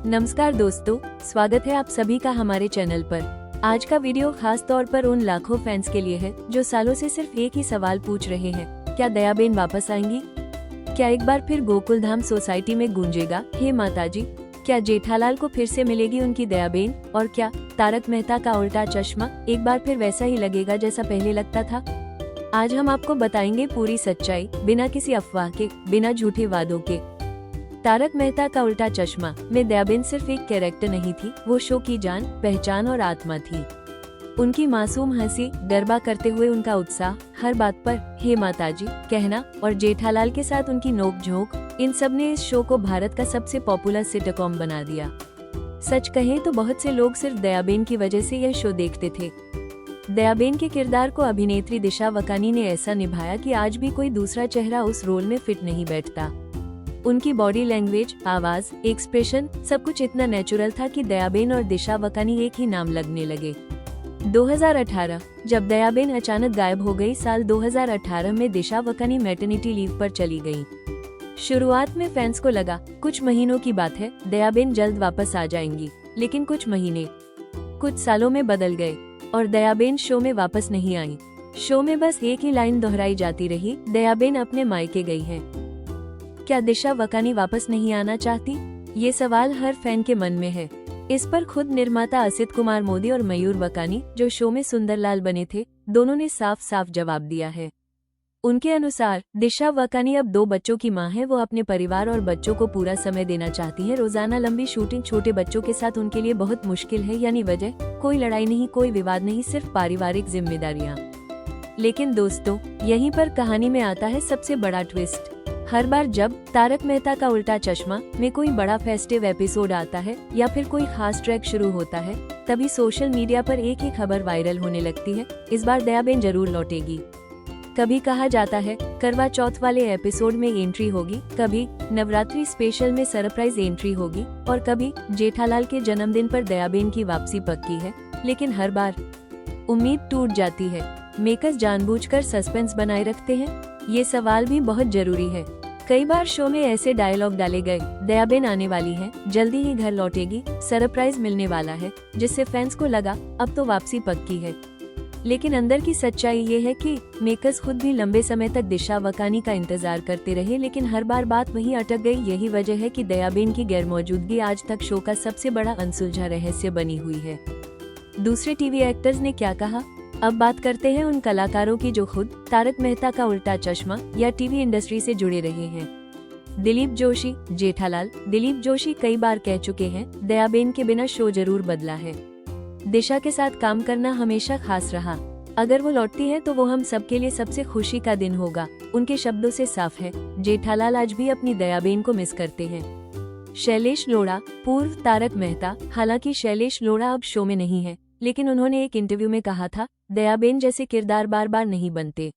नमस्कार दोस्तों, स्वागत है आप सभी का हमारे चैनल पर। आज का वीडियो खास तौर पर उन लाखों फैंस के लिए है जो सालों से सिर्फ एक ही सवाल पूछ रहे हैं, क्या दयाबेन वापस आएंगी? क्या एक बार फिर गोकुलधाम सोसाइटी में गूंजेगा हे माताजी? क्या जेठालाल को फिर से मिलेगी उनकी दयाबेन? और क्या तारक मेहता का उल्टा चश्मा एक बार फिर वैसा ही लगेगा जैसा पहले लगता था? आज हम आपको बताएंगे पूरी सच्चाई, बिना किसी अफवाह के, बिना झूठे वादों के। तारक मेहता का उल्टा चश्मा में दयाबेन सिर्फ एक कैरेक्टर नहीं थी, वो शो की जान, पहचान और आत्मा थी। उनकी मासूम हंसी, गरबा करते हुए उनका उत्साह, हर बात पर हे माताजी कहना और जेठालाल के साथ उनकी नोक-झोंक, इन सब ने इस शो को भारत का सबसे पॉपुलर सिटकॉम बना दिया। सच कहें तो बहुत से लोग सिर्फ दयाबेन की वजह से यह शो देखते थे। दयाबेन के किरदार को अभिनेत्री दिशा वकानी ने ऐसा निभाया कि आज भी कोई दूसरा चेहरा उस रोल में फिट नहीं बैठता। उनकी बॉडी लैंग्वेज, आवाज, एक्सप्रेशन, सब कुछ इतना नेचुरल था कि दयाबेन और दिशा वकानी एक ही नाम लगने लगे। 2018 जब दयाबेन अचानक गायब हो गई, साल 2018 में दिशा वकानी मैटरनिटी लीव पर चली गईं। शुरुआत में फैंस को लगा कुछ महीनों की बात है, दयाबेन जल्द वापस आ जाएंगी, लेकिन कुछ महीने, कुछ सालों में बदल गए और दयाबेन शो में वापस नहीं आई। शो में बस एक ही लाइन दोहराई जाती रही, दयाबेन अपने मायके गई है। क्या दिशा वकानी वापस नहीं आना चाहती? ये सवाल हर फैन के मन में है। इस पर खुद निर्माता असित कुमार मोदी और मयूर वकानी, जो शो में सुंदरलाल बने थे, दोनों ने साफ साफ जवाब दिया है। उनके अनुसार दिशा वकानी अब 2 बच्चों की मां है, वो अपने परिवार और बच्चों को पूरा समय देना चाहती है। रोजाना लंबी शूटिंग छोटे बच्चों के साथ उनके लिए बहुत मुश्किल है, यानी वजह कोई लड़ाई नहीं, कोई विवाद नहीं, सिर्फ पारिवारिक जिम्मेदारियां। लेकिन दोस्तों, यहीं पर कहानी में आता है सबसे बड़ा ट्विस्ट। हर बार जब तारक मेहता का उल्टा चश्मा में कोई बड़ा फेस्टिव एपिसोड आता है या फिर कोई खास ट्रैक शुरू होता है, तभी सोशल मीडिया पर एक ही खबर वायरल होने लगती है, इस बार दयाबेन जरूर लौटेगी। कभी कहा जाता है करवा चौथ वाले एपिसोड में एंट्री होगी, कभी नवरात्रि स्पेशल में सरप्राइज एंट्री होगी और कभी जेठालाल के जन्मदिन पर दयाबेन की वापसी पक्की है। लेकिन हर बार उम्मीद टूट जाती है। मेकर्स जानबूझकर सस्पेंस बनाए रखते हैं? ये सवाल भी बहुत जरूरी है। कई बार शो में ऐसे डायलॉग डाले गए, दयाबेन आने वाली है, जल्दी ही घर लौटेगी, सरप्राइज मिलने वाला है, जिससे फैंस को लगा अब तो वापसी पक्की है। लेकिन अंदर की सच्चाई ये है कि मेकर्स खुद भी लंबे समय तक दिशा वकानी का इंतजार करते रहे, लेकिन हर बार बात वहीं अटक गई। यही वजह है कि दयाबेन की गैरमौजूदगी आज तक शो का सबसे बड़ा अनसुलझा रहस्य बनी हुई है। दूसरे टीवी एक्टर्स ने क्या कहा? अब बात करते हैं उन कलाकारों की जो खुद तारक मेहता का उल्टा चश्मा या टीवी इंडस्ट्री से जुड़े रहे हैं। दिलीप जोशी, जेठालाल। दिलीप जोशी कई बार कह चुके हैं, दयाबेन के बिना शो जरूर बदला है। दिशा के साथ काम करना हमेशा खास रहा। अगर वो लौटती है तो वो हम सबके लिए सबसे खुशी का दिन होगा। उनके शब्दों से साफ है, जेठालाल आज भी अपनी दयाबेन को मिस करते हैं। शैलेश लोढ़ा, पूर्व तारक मेहता। हालांकि शैलेश लोढ़ा अब शो में नहीं है, लेकिन उन्होंने एक इंटरव्यू में कहा था, दयाबेन जैसे किरदार बार बार नहीं बनते।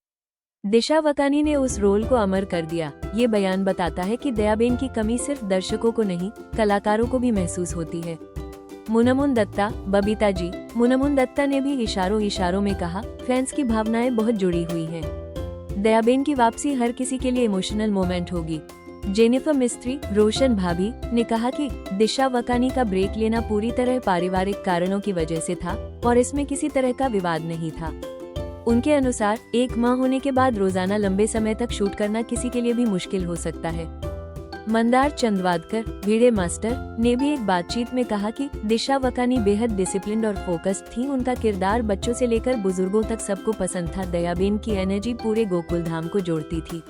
दिशा वकानी ने उस रोल को अमर कर दिया। ये बयान बताता है कि दयाबेन की कमी सिर्फ दर्शकों को नहीं, कलाकारों को भी महसूस होती है। मुनमुन दत्ता, बबीता जी। मुनमुन दत्ता ने भी इशारों में कहा, फैंस की भावनाएं बहुत जुड़ी हुई हैं। दयाबेन की वापसी हर किसी के लिए इमोशनल मोमेंट होगी। जेनिफर मिस्त्री, रोशन भाभी ने कहा कि दिशा वकानी का ब्रेक लेना पूरी तरह पारिवारिक कारणों की वजह से था और इसमें किसी तरह का विवाद नहीं था। उनके अनुसार एक मां होने के बाद रोजाना लंबे समय तक शूट करना किसी के लिए भी मुश्किल हो सकता है। मंदार चंदवादकर, भिड़े मास्टर, ने भी एक बातचीत में कहा कि दिशा वकानी बेहद डिसिप्लिन्ड और फोकस्ड थी। उनका किरदार बच्चों से लेकर बुजुर्गों तक सबको पसंद था। दयाबेन की एनर्जी पूरे गोकुलधाम को जोड़ती थी।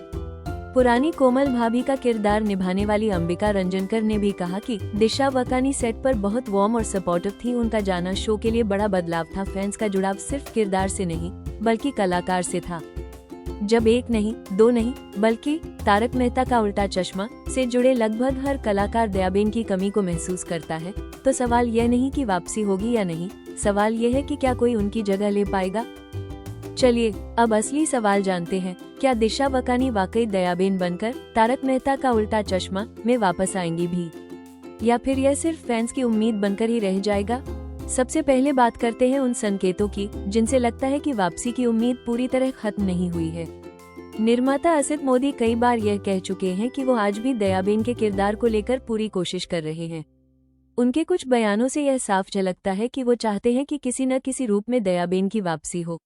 पुरानी कोमल भाभी का किरदार निभाने वाली अंबिका रंजनकर ने भी कहा कि दिशा वकानी सेट पर बहुत वार्म और सपोर्टिव थी। उनका जाना शो के लिए बड़ा बदलाव था। फैंस का जुड़ाव सिर्फ किरदार से नहीं, बल्कि कलाकार से था। जब एक नहीं, 2 नहीं, बल्कि तारक मेहता का उल्टा चश्मा से जुड़े लगभग हर कलाकार दयाबेन की कमी को महसूस करता है, तो सवाल यह नहीं कि वापसी होगी या नहीं, सवाल यह है कि क्या कोई उनकी जगह ले पाएगा। चलिए अब असली सवाल जानते हैं, क्या दिशा वकानी वाकई दयाबेन बनकर तारक मेहता का उल्टा चश्मा में वापस आएंगी भी, या फिर यह सिर्फ फैंस की उम्मीद बनकर ही रह जाएगा? सबसे पहले बात करते हैं उन संकेतों की जिनसे लगता है कि वापसी की उम्मीद पूरी तरह खत्म नहीं हुई है। निर्माता असित मोदी कई बार यह कह चुके हैं कि वो आज भी दयाबेन के किरदार को लेकर पूरी कोशिश कर रहे हैं। उनके कुछ बयानों से यह साफ झलकता है कि वो चाहते हैं कि किसी न किसी रूप में दयाबेन की वापसी हो।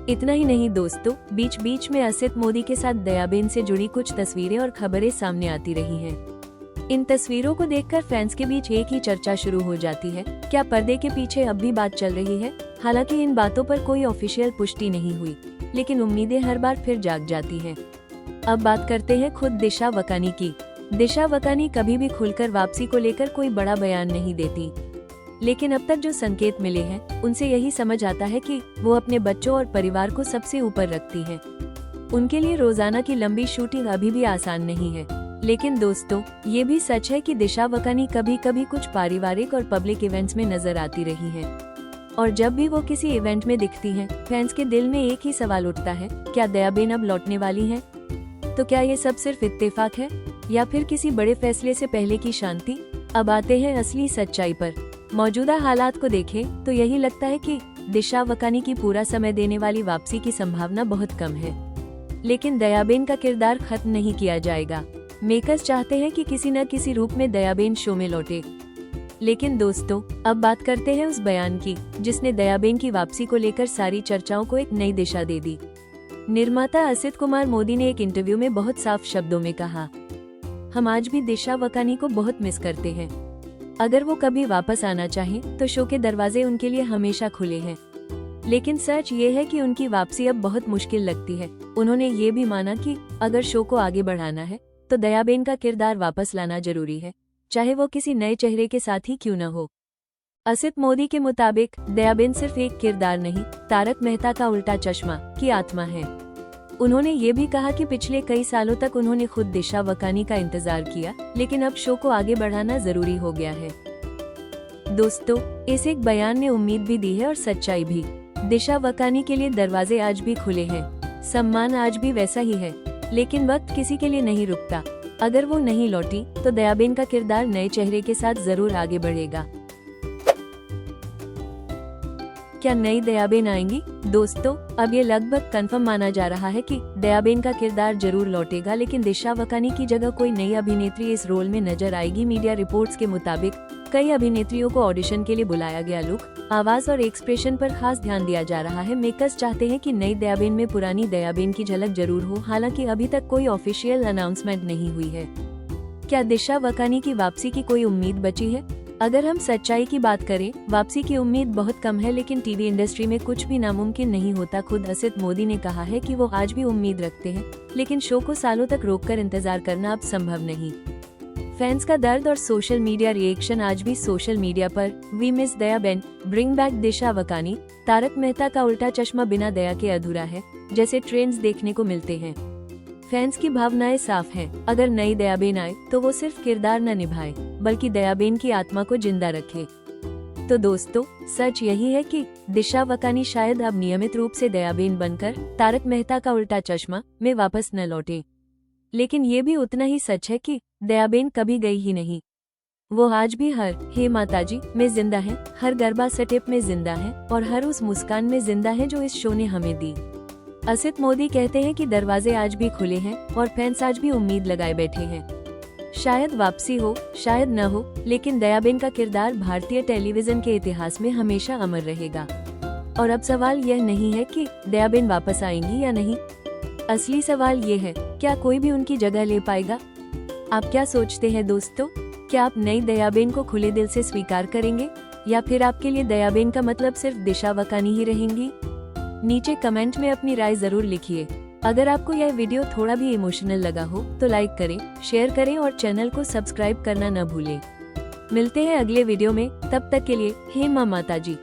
इतना ही नहीं दोस्तों, बीच बीच में असित मोदी के साथ दयाबेन से जुड़ी कुछ तस्वीरें और खबरें सामने आती रही हैं। इन तस्वीरों को देखकर फैंस के बीच एक ही चर्चा शुरू हो जाती है, क्या पर्दे के पीछे अब भी बात चल रही है? हालांकि इन बातों पर कोई ऑफिशियल पुष्टि नहीं हुई, लेकिन उम्मीदें हर बार फिर जाग जाती हैं। अब बात करते हैं खुद दिशा वकानी की। दिशा वकानी कभी भी खुलकर वापसी को लेकर कोई बड़ा बयान नहीं देती, लेकिन अब तक जो संकेत मिले हैं उनसे यही समझ आता है कि वो अपने बच्चों और परिवार को सबसे ऊपर रखती हैं। उनके लिए रोजाना की लंबी शूटिंग अभी भी आसान नहीं है, लेकिन दोस्तों ये भी सच है कि दिशा वकानी कभी कभी कुछ पारिवारिक और पब्लिक इवेंट्स में नजर आती रही हैं। और जब भी वो किसी इवेंट में दिखती हैं, फैंस के दिल में एक ही सवाल उठता है, क्या दयाबेन अब लौटने वाली हैं? तो क्या ये सब सिर्फ इत्तेफाक है या फिर किसी बड़े फैसले से पहले की शांति? अब आते हैं असली सच्चाई पर। मौजूदा हालात को देखें तो यही लगता है कि दिशा वकानी की पूरा समय देने वाली वापसी की संभावना बहुत कम है, लेकिन दयाबेन का किरदार खत्म नहीं किया जाएगा। मेकर्स चाहते हैं कि किसी न किसी रूप में दयाबेन शो में लौटे। लेकिन दोस्तों अब बात करते हैं उस बयान की जिसने दयाबेन की वापसी को लेकर सारी चर्चाओं को एक नई दिशा दे दी। निर्माता असित कुमार मोदी ने एक इंटरव्यू में बहुत साफ शब्दों में कहा, हम आज भी दिशा वकानी को बहुत मिस करते हैं। अगर वो कभी वापस आना चाहें तो शो के दरवाजे उनके लिए हमेशा खुले हैं। लेकिन सच ये है कि उनकी वापसी अब बहुत मुश्किल लगती है। उन्होंने ये भी माना कि अगर शो को आगे बढ़ाना है तो दयाबेन का किरदार वापस लाना जरूरी है, चाहे वो किसी नए चेहरे के साथ ही क्यों न हो। असित मोदी के मुताबिक दयाबेन सिर्फ एक किरदार नहीं, तारक मेहता का उल्टा चश्मा की आत्मा है। उन्होंने ये भी कहा कि पिछले कई सालों तक उन्होंने खुद दिशा वकानी का इंतजार किया, लेकिन अब शो को आगे बढ़ाना जरूरी हो गया है। दोस्तों इस एक बयान ने उम्मीद भी दी है और सच्चाई भी। दिशा वकानी के लिए दरवाजे आज भी खुले हैं, सम्मान आज भी वैसा ही है, लेकिन वक्त किसी के लिए नहीं रुकता। अगर वो नहीं लौटी तो दयाबेन का किरदार नए चेहरे के साथ जरूर आगे बढ़ेगा। क्या नई दयाबेन आएंगी? दोस्तों अब ये लगभग कंफर्म माना जा रहा है कि दयाबेन का किरदार जरूर लौटेगा, लेकिन दिशा वकानी की जगह कोई नई अभिनेत्री इस रोल में नजर आएगी। मीडिया रिपोर्ट्स के मुताबिक कई अभिनेत्रियों को ऑडिशन के लिए बुलाया गया। लुक, आवाज और एक्सप्रेशन पर खास ध्यान दिया जा रहा है। मेकर्स चाहते हैं कि नई दयाबेन में पुरानी दयाबेन की झलक जरूर हो, हालांकि अभी तक कोई ऑफिशियल अनाउंसमेंट नहीं हुई है। क्या दिशा वकानी की वापसी की कोई उम्मीद बची है? अगर हम सच्चाई की बात करें, वापसी की उम्मीद बहुत कम है, लेकिन टीवी इंडस्ट्री में कुछ भी नामुमकिन नहीं होता। खुद असित मोदी ने कहा है कि वो आज भी उम्मीद रखते हैं, लेकिन शो को सालों तक रोककर इंतजार करना अब संभव नहीं। फैंस का दर्द और सोशल मीडिया रिएक्शन आज भी सोशल मीडिया पर we miss Dayaben, bring back Disha Vakani, Taarak Mehta ka Ooltah चश्मा बिना दया के अधूरा है जैसे ट्रेंड्स देखने को मिलते हैं। फैंस की भावनाएं साफ हैं, अगर नई दयाबेन आए तो वो सिर्फ किरदार न निभाए बल्कि दयाबेन की आत्मा को जिंदा रखे। तो दोस्तों सच यही है कि दिशा वकानी शायद अब नियमित रूप से दयाबेन बनकर तारक मेहता का उल्टा चश्मा में वापस न लौटे, लेकिन ये भी उतना ही सच है कि दयाबेन कभी गई ही नहीं। वो आज भी हर हे माताजी में जिंदा है, हर गरबा सेटअप में जिंदा है और हर उस मुस्कान में जिंदा है जो इस शो ने हमें दी। असित मोदी कहते हैं कि दरवाजे आज भी खुले हैं और फैंस आज भी उम्मीद लगाए बैठे हैं। शायद वापसी हो, शायद न हो, लेकिन दयाबेन का किरदार भारतीय टेलीविजन के इतिहास में हमेशा अमर रहेगा। और अब सवाल यह नहीं है कि दयाबेन वापस आएंगी या नहीं, असली सवाल ये है, क्या कोई भी उनकी जगह ले पाएगा? आप क्या सोचते हैं दोस्तों? क्या आप नई दयाबेन को खुले दिल से स्वीकार करेंगे या फिर आपके लिए दयाबेन का मतलब सिर्फ दिशा वकानी ही रहेंगी? नीचे कमेंट में अपनी राय जरूर लिखिए। अगर आपको यह वीडियो थोड़ा भी इमोशनल लगा हो तो लाइक करें, शेयर करें और चैनल को सब्सक्राइब करना न भूलें। मिलते हैं अगले वीडियो में, तब तक के लिए हे माँ माता जी।